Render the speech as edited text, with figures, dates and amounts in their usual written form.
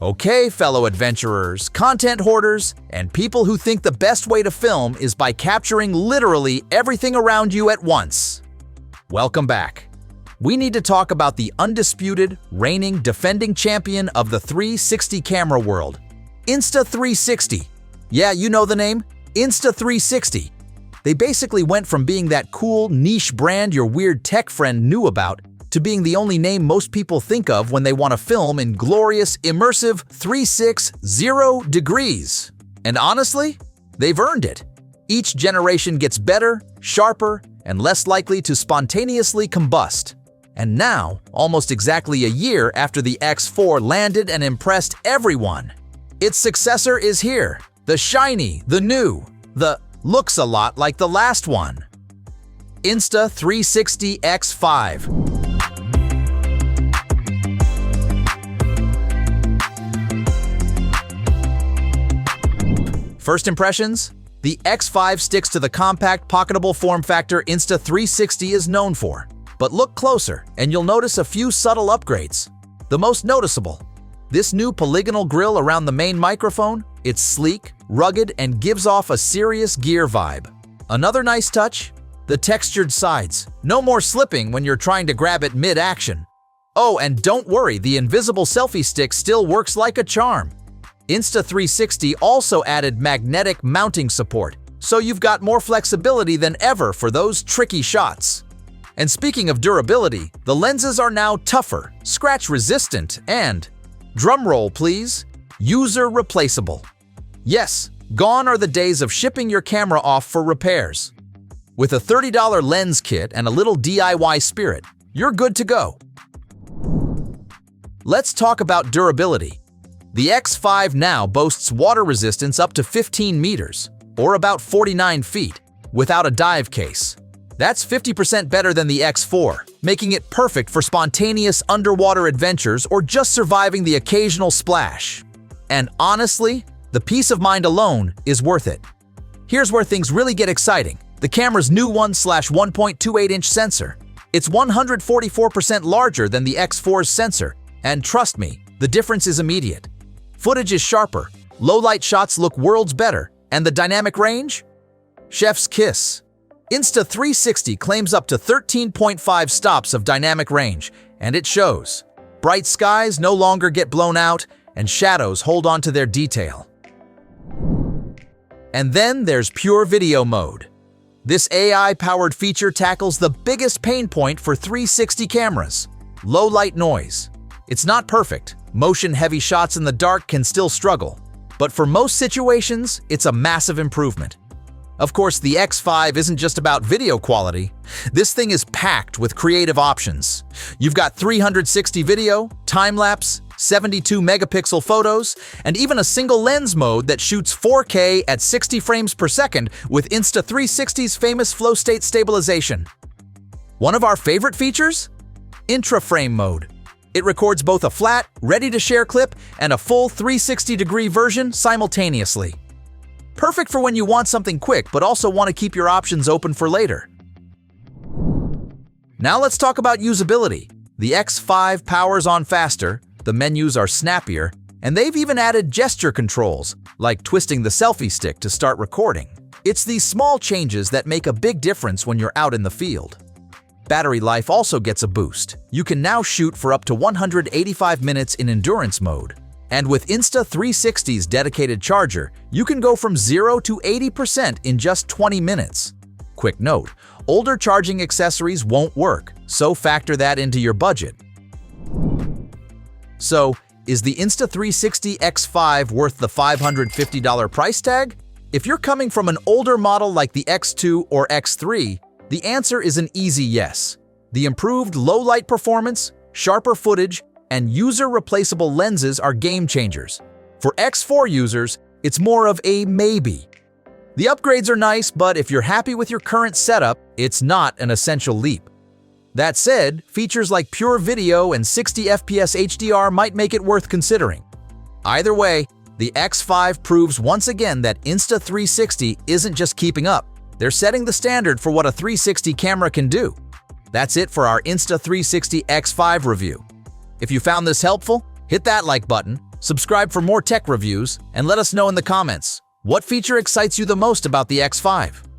Okay, fellow adventurers, content hoarders, and people who think the best way to film is by capturing literally everything around you at once. Welcome back. We need to talk about the undisputed, reigning, defending champion of the 360 camera world, Insta360. Yeah, you know the name, Insta360. They basically went from being that cool, niche brand your weird tech friend knew about to being the only name most people think of when they want to film in glorious, immersive 360 degrees. And honestly, they've earned it. Each generation gets better, sharper, and less likely to spontaneously combust. And now, almost exactly a year after the X4 landed and impressed everyone, its successor is here. The shiny, the new, the looks a lot like the last one. Insta360 X5. First impressions? The X5 sticks to the compact, pocketable form factor Insta360 is known for. But look closer, and you'll notice a few subtle upgrades. The most noticeable: this new polygonal grille around the main microphone. It's sleek, rugged, and gives off a serious gear vibe. Another nice touch? The textured sides. No more slipping when you're trying to grab it mid-action. Oh, and don't worry, the invisible selfie stick still works like a charm. Insta360 also added magnetic mounting support, so you've got more flexibility than ever for those tricky shots. And speaking of durability, the lenses are now tougher, scratch-resistant, and, drumroll please, user-replaceable. Yes, gone are the days of shipping your camera off for repairs. With a $30 lens kit and a little DIY spirit, you're good to go. Let's talk about durability. The X5 now boasts water resistance up to 15 meters, or about 49 feet, without a dive case. That's 50% better than the X4, making it perfect for spontaneous underwater adventures or just surviving the occasional splash. And honestly, the peace of mind alone is worth it. Here's where things really get exciting: the camera's new 1/1.28-inch sensor. It's 144% larger than the X4's sensor, and trust me, the difference is immediate. Footage is sharper, low-light shots look worlds better, and the dynamic range? Chef's kiss. Insta360 claims up to 13.5 stops of dynamic range, and it shows. Bright skies no longer get blown out, and shadows hold on to their detail. And then there's pure video mode. This AI-powered feature tackles the biggest pain point for 360 cameras: low light noise. It's not perfect. Motion-heavy shots in the dark can still struggle. But for most situations, it's a massive improvement. Of course, the X5 isn't just about video quality. This thing is packed with creative options. You've got 360 video, time-lapse, 72-megapixel photos, and even a single lens mode that shoots 4K at 60 frames per second with Insta360's famous flow state stabilization. One of our favorite features? Intra-frame mode. It records both a flat, ready-to-share clip and a full 360-degree version simultaneously. Perfect for when you want something quick but also want to keep your options open for later. Now let's talk about usability. The X5 powers on faster, the menus are snappier, and they've even added gesture controls, like twisting the selfie stick to start recording. It's these small changes that make a big difference when you're out in the field. Battery life also gets a boost. You can now shoot for up to 185 minutes in endurance mode. And with Insta360's dedicated charger, you can go from 0 to 80% in just 20 minutes. Quick note, older charging accessories won't work, so factor that into your budget. So, is the Insta360 X5 worth the $550 price tag? If you're coming from an older model like the X2 or X3, the answer is an easy yes. The improved low-light performance, sharper footage, and user-replaceable lenses are game changers. For X4 users, it's more of a maybe. The upgrades are nice, but if you're happy with your current setup, it's not an essential leap. That said, features like pure video and 60 FPS HDR might make it worth considering. Either way, the X5 proves once again that Insta360 isn't just keeping up. They're setting the standard for what a 360 camera can do. That's it for our Insta360 X5 review. If you found this helpful, hit that like button, Subscribe for more tech reviews and let us know in the comments what feature excites you the most about the X5.